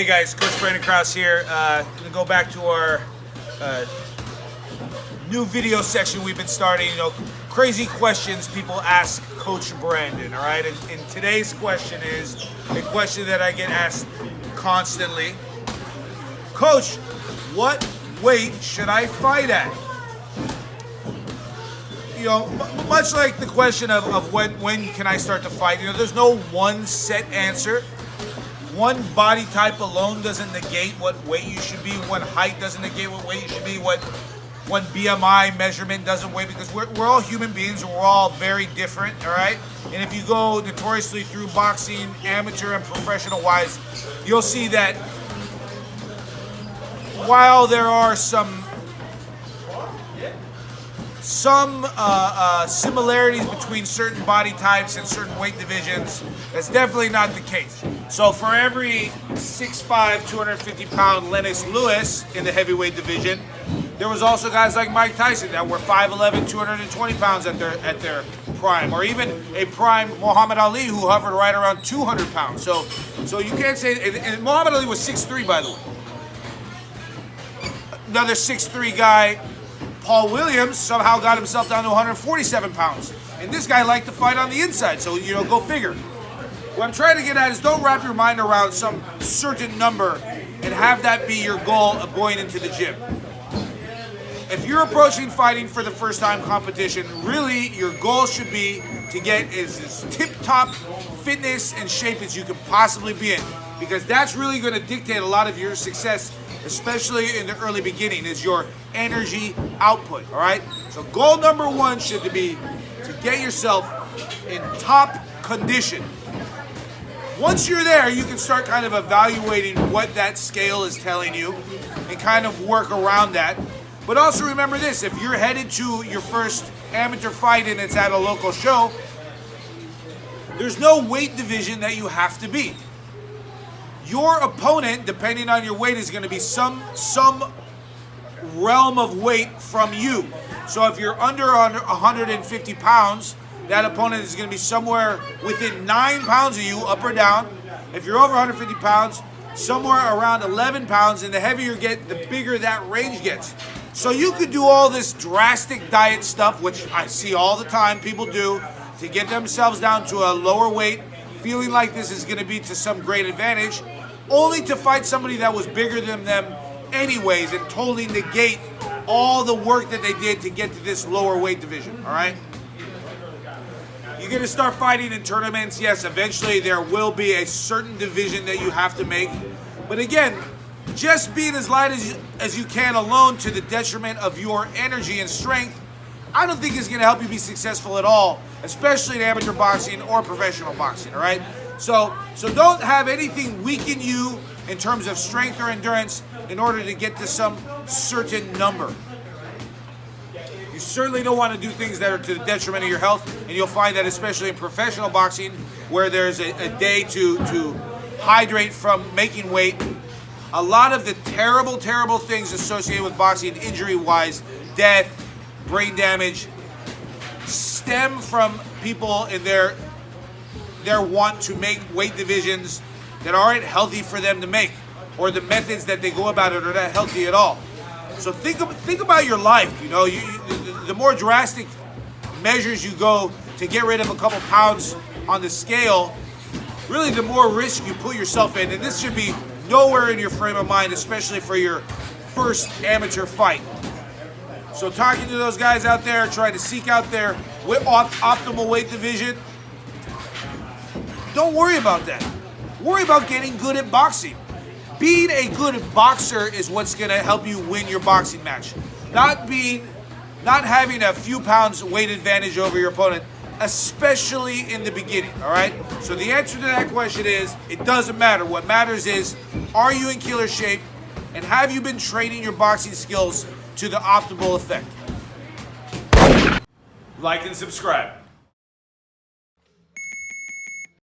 Hey guys, Coach Krause here. Gonna go back to our new video section we've been starting. You know, crazy questions people ask Coach Brandon. All right, and today's question is a question that I get asked constantly. Coach, what weight should I fight at? You know, much like the question of when can I start to fight, you know, there's no one set answer. One body type alone doesn't negate what weight you should be. One height doesn't negate what weight you should be. One BMI measurement doesn't weigh, because we're all human beings and we're all very different, all right? And if you go notoriously through boxing, amateur and professional wise, you'll see that while there are some similarities between certain body types and certain weight divisions, that's definitely not the case. So for every 6'5", 250-pound Lennox Lewis in the heavyweight division, there was also guys like Mike Tyson that were 5'11", 220 pounds at their prime, or even a prime Muhammad Ali who hovered right around 200 pounds. So you can't say, and Muhammad Ali was 6'3", by the way. Another 6'3" guy, Paul Williams, somehow got himself down to 147 pounds. And this guy liked to fight on the inside, so, you know, go figure. What I'm trying to get at is don't wrap your mind around some certain number and have that be your goal of going into the gym. If you're approaching fighting for the first time competition, really your goal should be to get as tip-top fitness and shape as you can possibly be in, because that's really going to dictate a lot of your success, especially in the early beginning, is your energy output, all right? So goal number one should be to get yourself in top condition. Once you're there, you can start kind of evaluating what that scale is telling you and kind of work around that. But also remember this, if you're headed to your first amateur fight and it's at a local show, there's no weight division that you have to be. Your opponent, depending on your weight, is going to be some realm of weight from you. So if you're under 150 pounds, that opponent is going to be somewhere within 9 pounds of you, up or down. If you're over 150 pounds, somewhere around 11 pounds, and the heavier you get, the bigger that range gets. So you could do all this drastic diet stuff, which I see all the time people do, to get themselves down to a lower weight, feeling like this is going to be to some great advantage, only to fight somebody that was bigger than them anyways and totally negate all the work that they did to get to this lower weight division, all right? You're going to start fighting in tournaments. Yes, eventually there will be a certain division that you have to make. But again, just being as light as you can alone to the detriment of your energy and strength, I don't think is going to help you be successful at all, especially in amateur boxing or professional boxing, all right? So don't have anything weaken you in terms of strength or endurance in order to get to some certain number. You certainly don't want to do things that are to the detriment of your health, and you'll find that especially in professional boxing, where there's a day to hydrate from making weight, a lot of the terrible things associated with boxing, injury-wise, death, brain damage, stem from people in their want to make weight divisions that aren't healthy for them to make, or the methods that they go about it are not healthy at all. So think about your life. You know, the more drastic measures you go to get rid of a couple pounds on the scale, really the more risk you put yourself in. And this should be nowhere in your frame of mind, especially for your first amateur fight. So talking to those guys out there, trying to seek out their optimal weight division, don't worry about that. Worry about getting good at boxing. Being a good boxer is what's going to help you win your boxing match. Not having a few pounds weight advantage over your opponent, especially in the beginning, all right? So the answer to that question is, it doesn't matter. What matters is, are you in killer shape, and have you been training your boxing skills to the optimal effect? Like and subscribe.